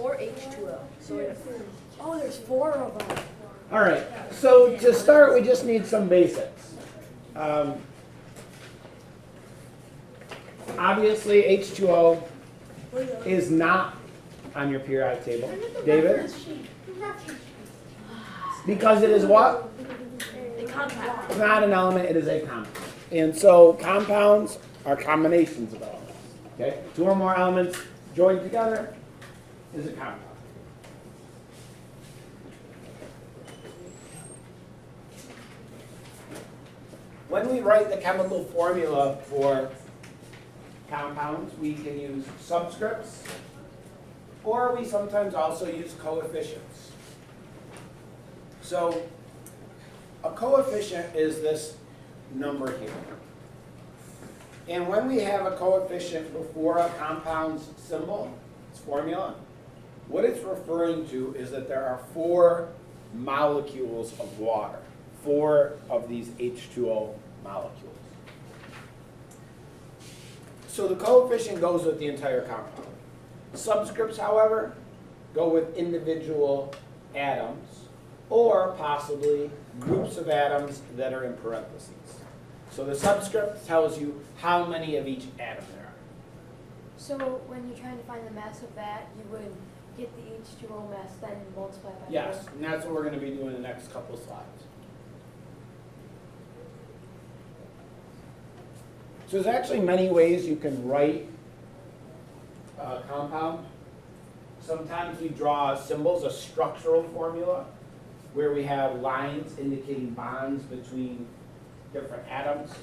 4 H2O. So oh, there's 4 of them. All right, so to start, we just need some basics. Obviously, H2O is not on your periodic table. David? Because it is what? It's not an element, it is a compound. And so compounds are combinations of elements. Okay? 2 or more elements joined together is a compound. When we write the chemical formula for compounds, we can use subscripts, or we sometimes also use coefficients. So a coefficient is this number here. And when we have a coefficient before a compound's symbol, its formula, what it's referring to is that there are 4 molecules of water, 4 of these H2O molecules. So the coefficient goes with the entire compound. Subscripts, however, go with individual atoms, or possibly groups of atoms that are in parentheses. So the subscript tells you how many of each atom there are. So when you're trying to find the mass of that, you would get the H2O mass, then multiply by 4? Yes, and that's what we're going to be doing in the next couple slides. So there's actually many ways you can write a compound. Sometimes we draw symbols, a structural formula, where we have lines indicating bonds between different atoms.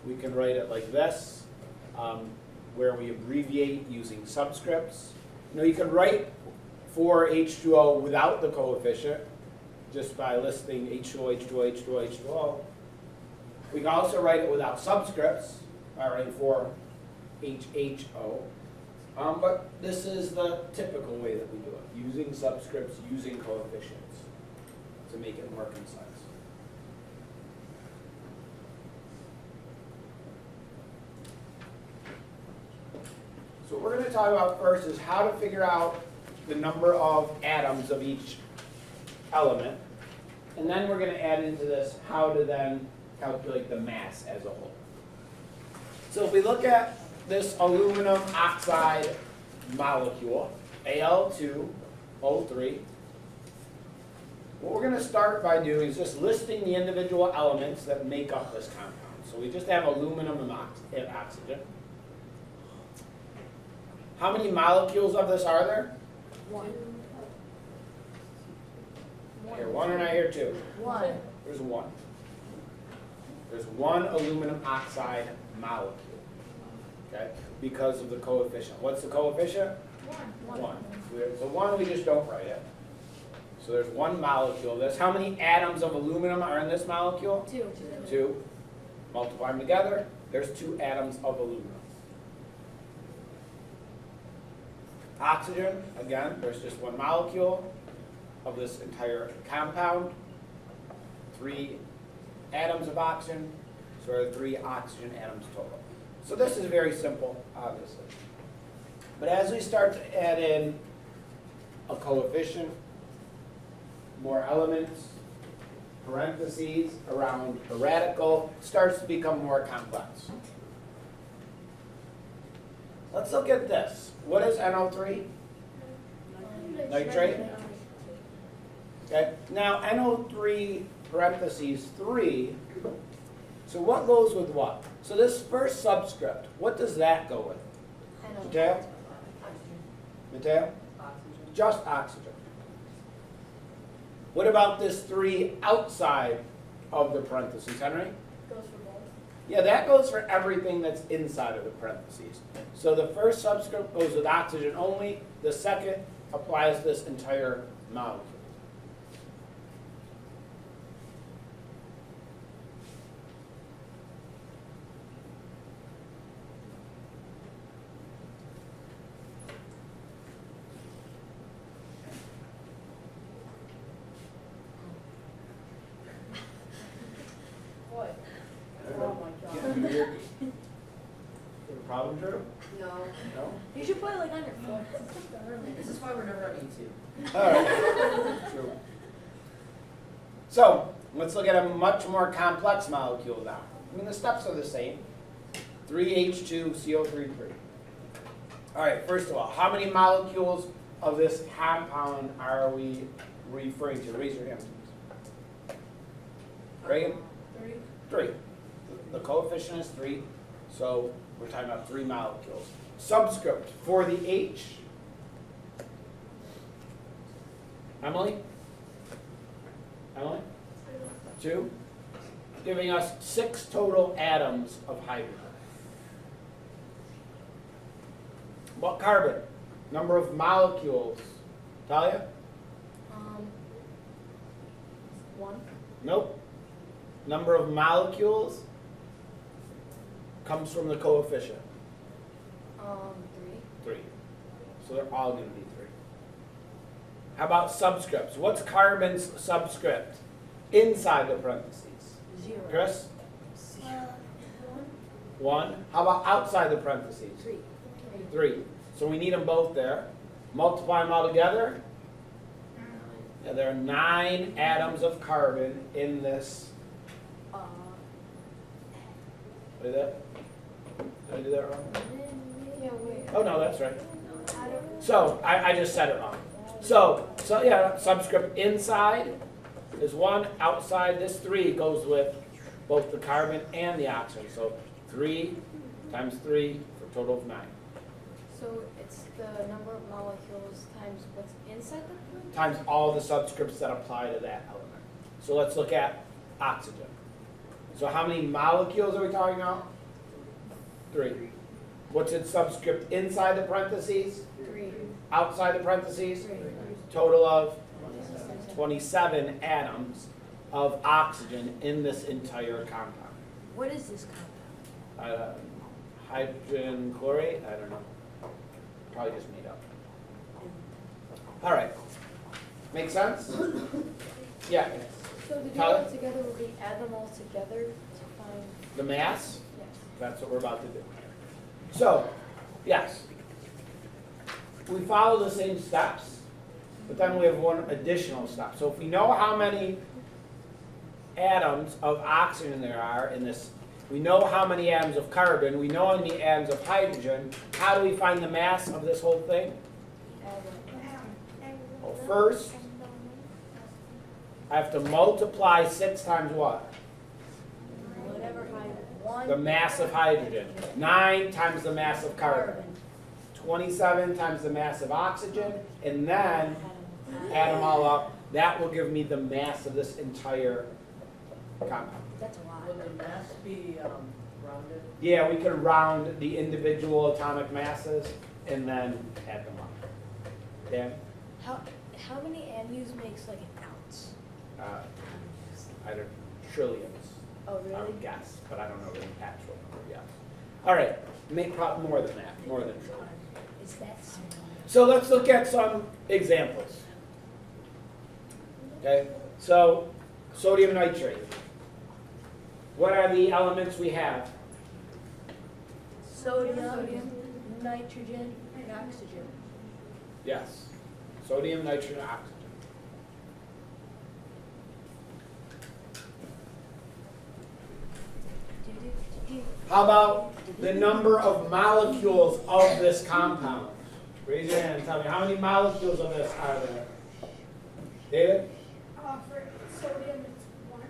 We can write it like this, where we abbreviate using subscripts. You can write for H2O without the coefficient, just by listing H2O, H2O, H2O, H2O. We can also write it without subscripts, by writing for HHO. But this is the typical way that we do it, using subscripts, using coefficients to make it more concise. So what we're going to talk about first is how to figure out the number of atoms of each element. And then we're going to add into this how to then calculate the mass as a whole. So if we look at this aluminum oxide molecule, Al2O3, what we're going to start by doing is just listing the individual elements that make up this compound. So we just have aluminum and oxygen. How many molecules of this are there? 1. Here, 1 and I hear 2. 1. There's 1. There's 1 aluminum oxide molecule. Okay? Because of the coefficient. What's the coefficient? 1. So 1, we just don't write it. So there's 1 molecule of this. How many atoms of aluminum are in this molecule? 2. 2. Multiply them together. There's 2 atoms of aluminum. Oxygen, again, there's just 1 molecule of this entire compound. 3 atoms of oxygen, so there are 3 oxygen atoms total. So this is very simple, obviously. But as we start to add in a coefficient, more elements, parentheses around a radical, it starts to become more complex. Let's look at this. What is NO3? Nitrate. Okay. Now NO3 parentheses 3. So what goes with what? So this first subscript, what does that go with? Mateo? Mateo? Just oxygen. What about this 3 outside of the parentheses, Henry? Goes for both. Yeah, that goes for everything that's inside of the parentheses. So the first subscript goes with oxygen only. The second applies this entire molecule. What? Oh my god. You have a problem, Drew? No. No? You should put it like on your foot. This is why we're never can see them. All right. True. So let's look at a much more complex molecule now. I mean, the steps are the same. 3H2CO3. All right, first of all, how many molecules of this compound are we referring to? Raise your hand, please. Reagan? 3. The coefficient is 3, so we're talking about 3 molecules. Subscript for the H. Emily? 2. Giving us 6 total atoms of hydrogen. What carbon? Number of molecules. Talia? 1. Nope. Number of molecules comes from the coefficient. 3. 3. So they're all going to be 3. How about subscripts? What's carbon's subscript inside the parentheses? 0. Chris? 1. How about outside the parentheses? 3. 3. So we need them both there. Multiply them all together. Yeah, there are 9 atoms of carbon in this. Did I do that wrong? Yeah, wait. Oh, no, that's right. I don't. So I just said it wrong. So yeah, subscript inside is 1. Outside, this 3 goes with both the carbon and the oxygen. So 3 times 3 for a total of 9. So it's the number of molecules times what's inside the Times all the subscripts that apply to that element. So let's look at oxygen. So how many molecules are we talking about? 3. What's its subscript inside the parentheses? 3. Outside the parentheses? 3. Total of 27 atoms of oxygen in this entire compound. What is this compound? Hydrogen chlorate? I don't know. Probably just made up. All right. Make sense? Yeah. So to do Tyler? that together, will we add them all together to find? The mass? Yes. That's what we're about to do. So, yes. We follow the same steps, but then we have one additional step. So if we know how many atoms of oxygen there are in this, we know how many atoms of carbon, we know how many atoms of hydrogen, how do we find the mass of this whole thing? Well, first, I have to multiply 6 times what? Whatever height. The mass of hydrogen. 9 times the mass of carbon. 27 times the mass of oxygen, and then add them all up. That will give me the mass of this entire compound. That's a lot. Will the mass be rounded? Yeah, we could round the individual atomic masses and then add them up. Dan? How many AMUs makes like an ounce? I don't, trillions, Oh, I really? would guess, but I don't know the actual number, yes. All right, more than that, more than trillions. Is that small? So let's look at some examples. Okay, so sodium nitrate. What are the elements we have? Sodium, nitrogen, and oxygen. Yes, sodium, nitrogen, oxygen. How about the number of molecules of this compound? Raise your hand and tell me, how many molecules of this are there? David? For sodium, it's 1.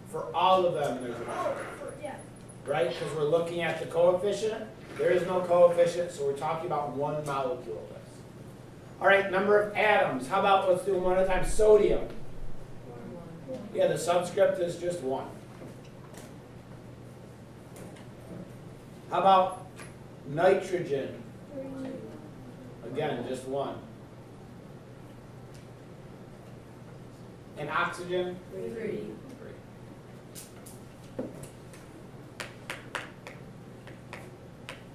For all of them, there's one. Yeah. Right? Because we're looking at the coefficient. There is no coefficient, so we're talking about 1 molecule of this. All right, number of atoms. How about, let's do them one at a time. Sodium. Yeah, the subscript is just 1. How about nitrogen? Again, just 1. And oxygen? 3.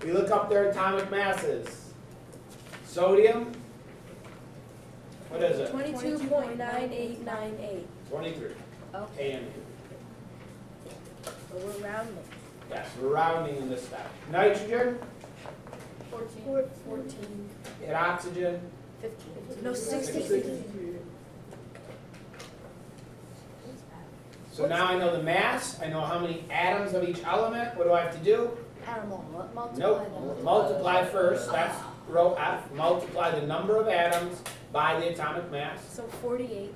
We look up their atomic masses. Sodium? What is it? 22.9898. 23. Okay, AMU. so we're rounding. Yes, we're rounding in this step. Nitrogen 14. and oxygen 15. No, 16. 16. So now I know the mass, I know how many atoms of each element. What do I have to do? Add them all up, multiply Nope, them. multiply first, that's row F. Multiply the number of atoms by the atomic mass. So 48,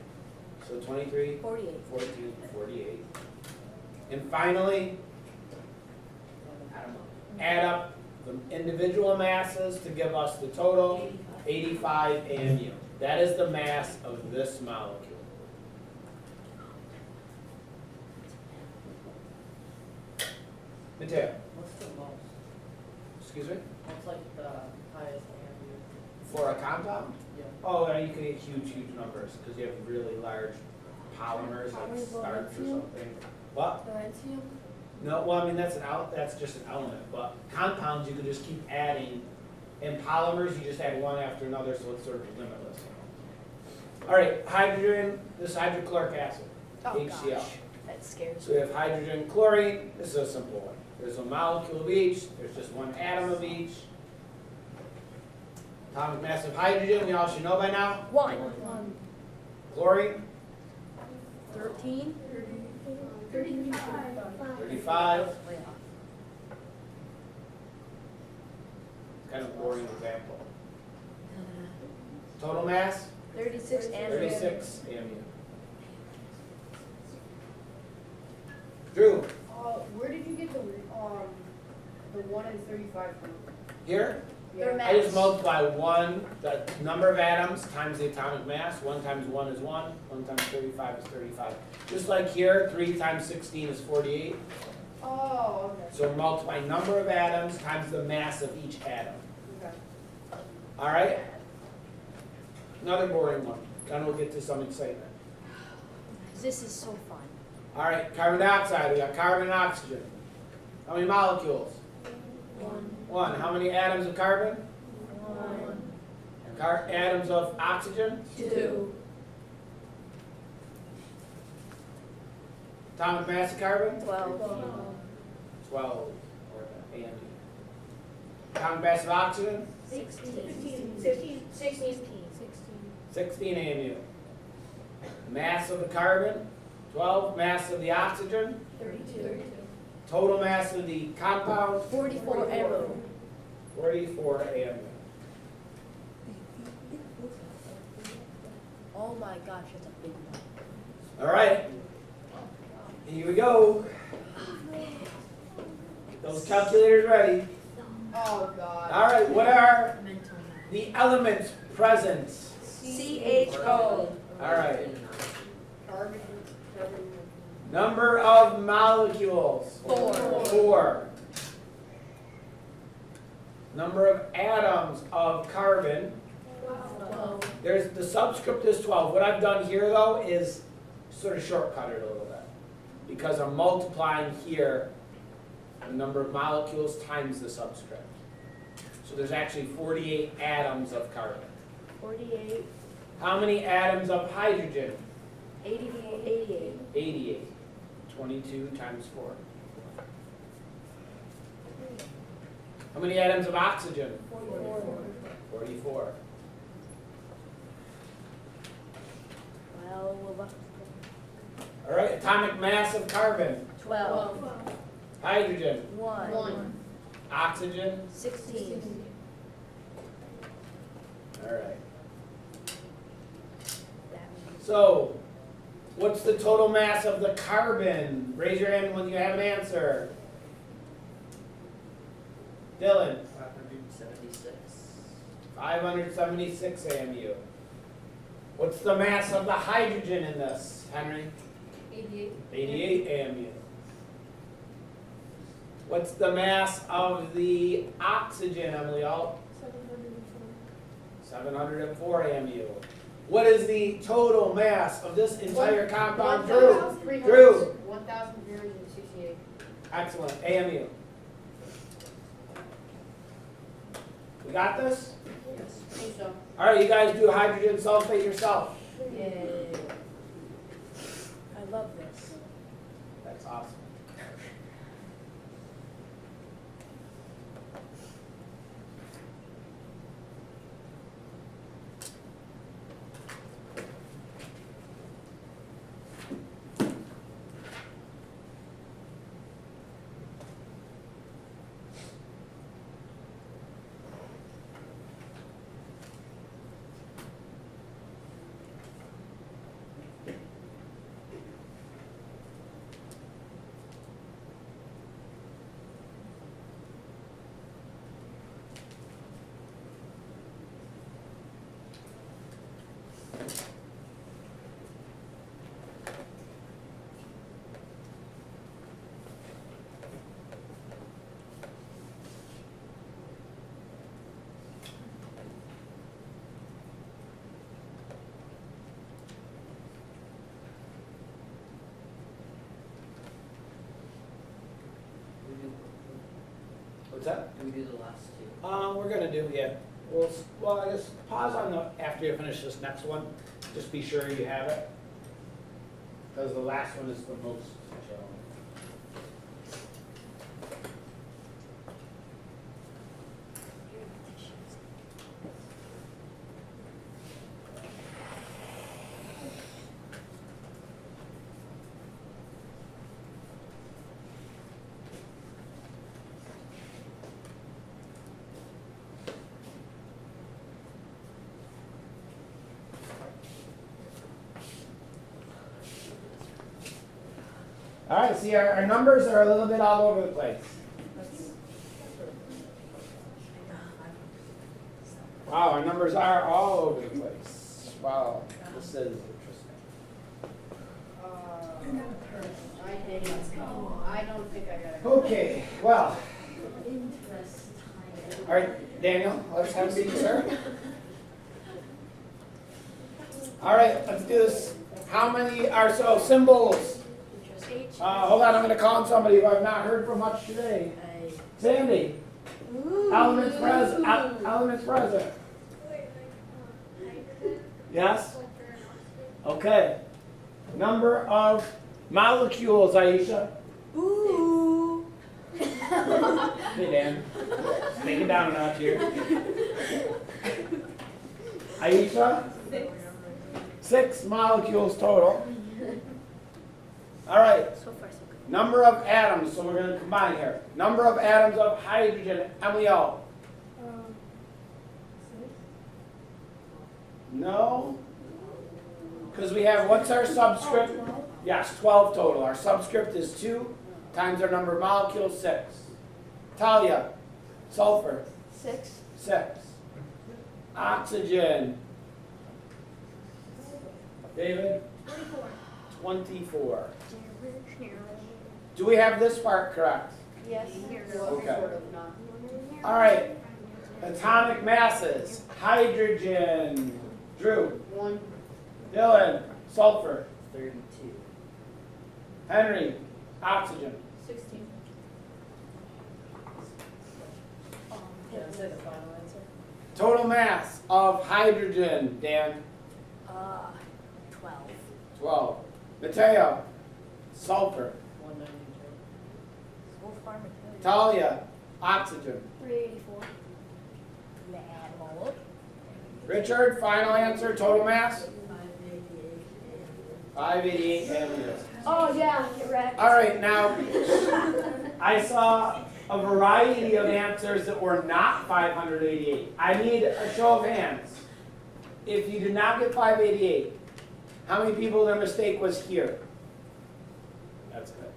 So 23, 48. 14, 48. And finally, add up the individual masses to give us the total 85 AMU. That is the mass of this molecule. Mateo, What's the most? excuse me? What's like the highest AMU? For a compound? Yeah. Oh, you can get huge numbers because you have really large polymers like starch or something. What? Laurentium? No, well, I mean, that's just an element, but compounds you could just keep adding. In polymers, you just add one after another, so it's sort of limitless. All right, hydrogen, this is hydrochloric acid, Oh, HCl. gosh. That scares So we have hydrogen, chlorine, this is a simple one. There's a molecule of each, there's just one atom of each. Atomic mass of hydrogen, we all should know by now. 1. Chlorine, 13. 35. Kind of boring example. Total mass, 36 and 36 AMU. Drew, Where did you get the 1 and 35 from? here, Their I just mass. multiply the number of atoms times the atomic mass. 1 times 1 is 1, 1 times 35 is 35. Just like here, 3 times 16 is 48. Oh, okay. So multiply number of atoms times the mass of each atom. Okay. All right? Another boring one. Then we'll get to some excitement. This is so fun. All right, carbon dioxide. We got carbon and oxygen. How many molecules? 1. How many atoms of carbon? 1. Atoms of oxygen? 2. Atomic mass of carbon? 12. 12. Or AMU. Atomic mass of oxygen? 16. 16. 16 AMU. Mass of the carbon? 12. Mass of the oxygen? 32. Total mass of the compound? 44 AMU. 44 AMU. Oh my gosh, that's a big one. All right. Here we go. Get those calculators ready. Oh, God. All right, what are Mental math. the elements present? CHO. All right. Carbon. Number of molecules? 4. 4. Number of atoms of carbon? 12. There's the subscript is 12. What I've done here though is sort of shortcut it a little bit because I'm multiplying here the number of molecules times the subscript. So there's actually 48 atoms of carbon. 48. How many atoms of hydrogen? 88. 88. 22 times 4. How many atoms of oxygen? 44. 12. All right, atomic mass of carbon. 12. Hydrogen. 1. Oxygen. 16. All right. So, what's the total mass of the carbon? Raise your hand when you have an answer. Dylan. 576. 576 AMU. What's the mass of the hydrogen in this, Henry? 88. 88 AMU. What's the mass of the oxygen, Emily Alt? 704 AMU. What is the total mass of this entire compound? Drew. 1,368. Excellent. AMU. We got this? Yes. I think so. All right, you guys do hydrogen sulfate yourself. Yay. I love this. That's awesome. What's that? Do we do the last two? We're gonna do, yeah. Well, I guess pause on the, after you finish this next one, just be sure you have it. Because the last one is the most challenging. All right, see, our numbers are a little bit all over the place. Wow, our numbers are all over the place. Wow, this is interesting. I don't think I got it. Okay, well. All right, Daniel, let's have a seat, sir. All right, let's do this. How many are so symbols? Hold on, I'm going to call on somebody who I've not heard from much today. Sandy. Elements present. Elements present. Yes? Okay. Number of molecules, Aisha. Ooh. Hey, Dan. Take it down a notch here. Aisha? 6 molecules total. All right. So far, so good. Number of atoms, so we're going to combine here. Number of atoms of hydrogen, MeO. No? Because we have, what's our subscript? Yes, 12 total. Our subscript is 2 times our number of molecules, 6. Talia, sulfur, 6. 6. Oxygen. David? 24. Do we have this part correct? Yes. Okay. Sort of not. All right. Atomic masses. Hydrogen. Drew. 1. Dylan. Sulfur. 32. Henry. Oxygen. 16. Can I say the final answer? Total mass of hydrogen. Dan. 12. 12. Mateo. Sulfur. 192. So far, material. Talia. Oxygen. 384. Add them all up. Richard. Final answer. Total mass. 588. And it is. Oh, yeah, correct. All right, now, I saw a variety of answers that were not 588. I need a show of hands. If you did not get 588, how many people their mistake was here? That's good.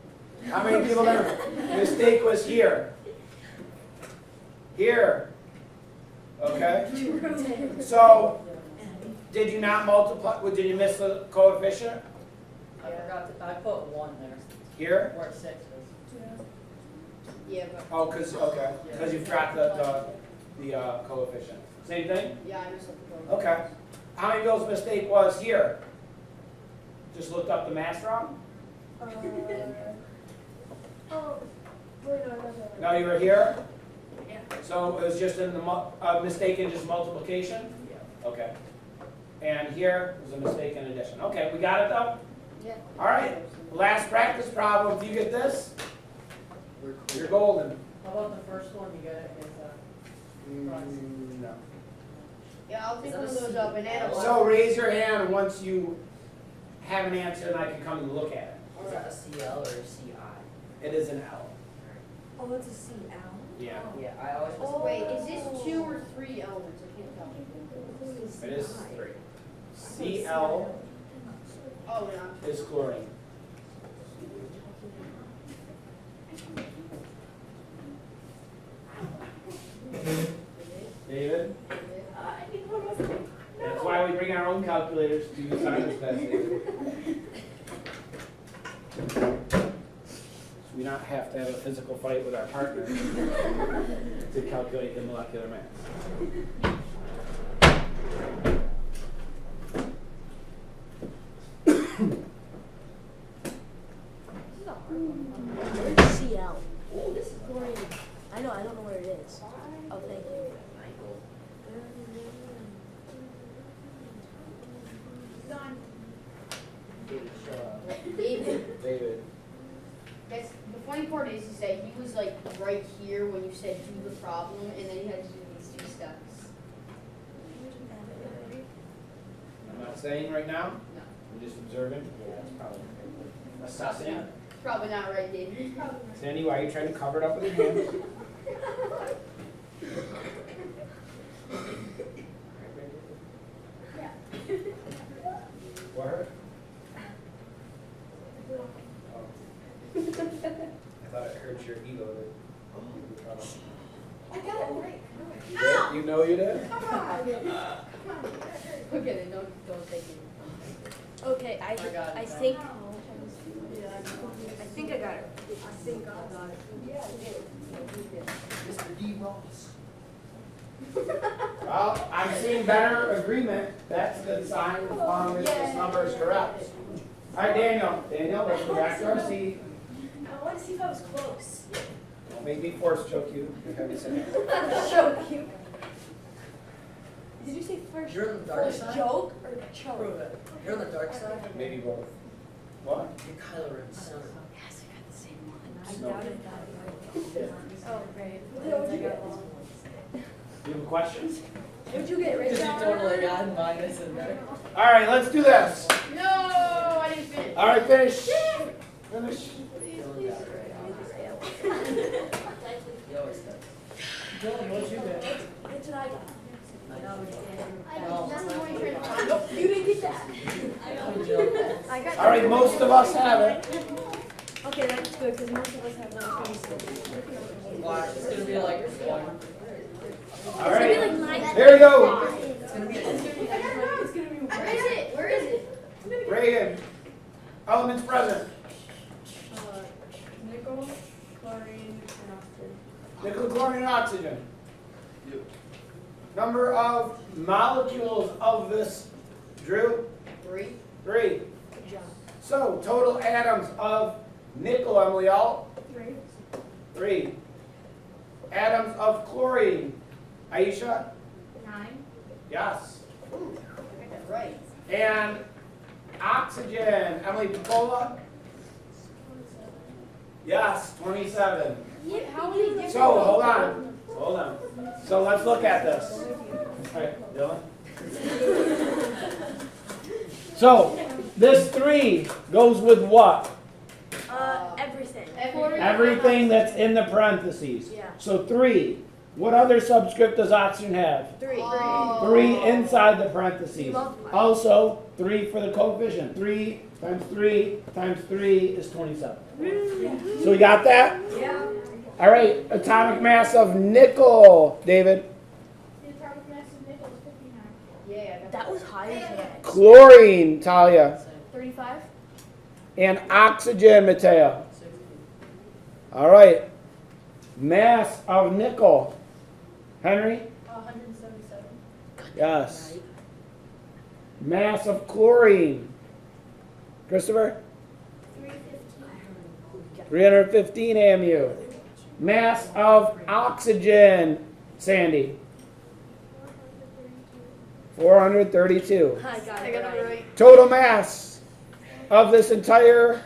How many people their mistake was here? Here. Okay? So, did you not multiply, did you miss the coefficient? I forgot to, I put 1 there. Here? Where 6 is. Yeah, but, Oh, because you forgot the coefficient. Same thing? yeah, I missed the code. Okay. How many people's mistake was here? Just looked up the mass wrong? Oh, wait, no. No, you were here? Yeah. So it was just in the mistake in just multiplication? Yeah. Okay. And here was a mistake in addition. Okay, we got it though? Yeah. All right. Last practice problem. If you get this, We're cool. you're golden. How about the first one you got is, No. Yeah, I'll take Is that one of a those C? up and add them. So raise your hand once you have an answer and I can come and look at it. is that a CL or a CI? It is an L. Oh, it's a CL? Yeah. Yeah, I always was. Oh, wait, is this 2 or 3 elements? I can't tell. It is 3. Cl Oh, yeah. is chlorine. David? That's why we bring our own calculators to science test. So we not have to have a physical fight with our partner to calculate the molecular mass. Where's CL? Oh, this is chlorine. I know, I don't know where it David, David. that's, the funny part is that he was like right here when you said do the problem, and then he had to do these two steps. I'm not saying right now. No. I'm just observing. Yeah, that's probably assessing. Probably not right, David. Sandy, why are you trying to cover it up with your hands? What hurt? I thought it hurt your ego. I got it right. You know you did? Come on. Okay, then don't take it. Okay, I I got it. think. I think I got it. I think I got it. Yeah, I did. Mr. D. Ross. Well, I'm seeing better agreement. That's a good sign as long as this number is correct. All right, Daniel. Daniel, let's go back to our seat. I want to see if I was close. Don't make me force choke you. For heaven's sake. Choke you. Did you say first? You're on the dark first side? joke or choke? Prove it. You're on the dark side? Maybe both. What? You're Kylo Ren's son. Yes, I got the same one. I Snow. doubted that. Oh, great. What did you get? You have questions? What'd you get, Because you Rachel? totally got minus in there. All right, let's do this. No, I didn't finish. All right, finish. Finish. Dylan got it right. He always does. Dylan, what you get? That's what I got. No, That's the one you're trying to it's find. Nope, you didn't get that. not. I got All right, most of us have it. Okay, that's good because most of us have those. Watch, it's gonna be like one. All right. Like Here we go. It's gonna be. Where is it? Where is it? Reagan. Elements present. Nickel, chlorine, and oxygen. Nickel, chlorine, and oxygen. Number of molecules of this, Drew? 3. 3. Good job. So, total atoms of nickel, Emily, all? 3. 3. Atoms of chlorine, Aisha? 9. Yes. Ooh, I got that right. And oxygen, Emily Picola? Yes, 27. How many different? So, hold on. So let's look at this. All right, Dylan. So, this 3 goes with what? Everything. Everything that's in the parentheses. Yeah. So 3. What other subscript does oxygen have? 3. Oh. 3 inside the parentheses. Multiply. Also, 3 for the coefficient. 3 times 3 times 3 is 27. So we got that? Yeah. All right, atomic mass of nickel, David. The atomic mass of nickel is 59. Yeah, I got That was higher today. Chlorine, Talia. 35? And oxygen, Mateo. All right, mass of nickel. Henry? 177. Yes. Mass of chlorine. Christopher? 315. 315 AMU. Mass of oxygen, Sandy. 432. I got I it got right. it right. Total mass of this entire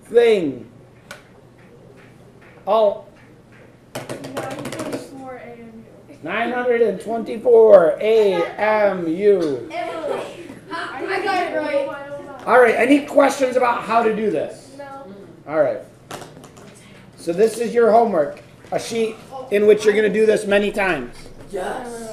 thing. All 924 AMU. 924 AMU. I got it right. All right, any questions about how to do this? No. All right. So this is your homework, a sheet in which you're going to do this many times. Yes.